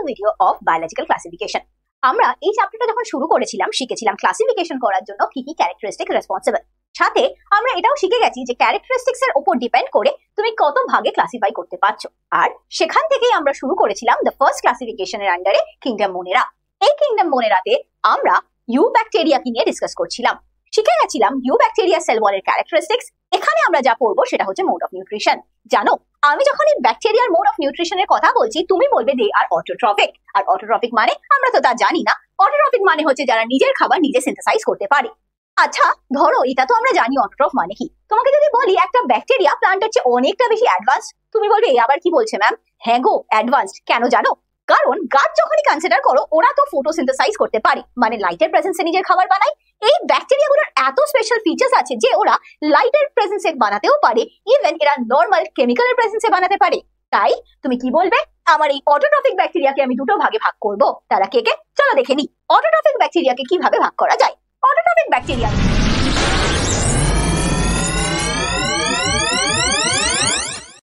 Video of biological classification. আমরা এই চ্যাপ্টারটা যখন শুরু করেছিলাম শিখেছিলাম ক্লাসিফিকেশন করার জন্য কি কি ক্যারেক্টারিস্টিক রেসপন্সিবল। সাথে আমরা এটাও শিখে গেছি যে ক্যারেক্টারিস্টিক্স এর উপর ডিপেন্ড করে তুমি কত ভাগে ক্লাসিফাই করতে পারছো। আর সেখান থেকেই আমরা শুরু করেছিলাম দ্য ফার্স্ট ক্লাসিফিকেশনের আন্ডারে কিংডম মোনেরা। এই কিংডম মোনেরাতে আমরা ইউ ব্যাকটেরিয়াকে নিয়ে ডিসকাস করছিলাম, শিখে গেছিলাম ইউ ব্যাকটেরিয়া সেল ওয়ালের ক্যারেক্টারিস্টিক্স। এখানে আমরা যা পড়বো সেটা হচ্ছে মোড অফ নিউট্রিশন। জানো, আমি যখন এই ব্যাকটেরিয়ার মোড অফ নিউট্রিশনের কথা বলছি তুমি বলবে দে আর অটোট্রফিক। আর অটোট্রফিক মানে আমরা তো তা জানি না। অটোট্রফিক মানে হচ্ছে যারা নিজের খাবার নিজে সিনথেসাইজ করতে পারে। আচ্ছা ধরো এটা তো আমরা জানি অটোট্রফ মানে কি। তোমাকে যদি বলি একটা ব্যাকটেরিয়া প্লান্টের চেয়ে অনেকটা বেশি অ্যাডভান্স, তুমি বলবে এ আবার কি বলছে ম্যাম। হ্যাঁ গো অ্যাডভান্সড। কেন জানো? কারণ গাছ যখনই কনসিডার করো ওরা তো ফটোসিনথেসাইজ করতে পারে, মানে লাইটের প্রেজেন্সে নিজের খাবার বানায়। এই ব্যাকটেরিয়াগুলোর এত স্পেশাল ফিচার্স আছে যে ওরা লাইটের প্রেজেন্সে বানাতেও পারে, ইভেন এরা নর্মাল কেমিক্যালের প্রেজেন্সে বানাতে পারে। তাই তুমি কি বলবে? আমার এই অটোট্রফিক ব্যাকটেরিয়াকে আমি দুটো ভাগে ভাগ করব। তারা কে কে? চলো দেখে নিই অটোট্রফিক ব্যাকটেরিয়াকে কিভাবে ভাগ করা যায়। Autotrophic bacteria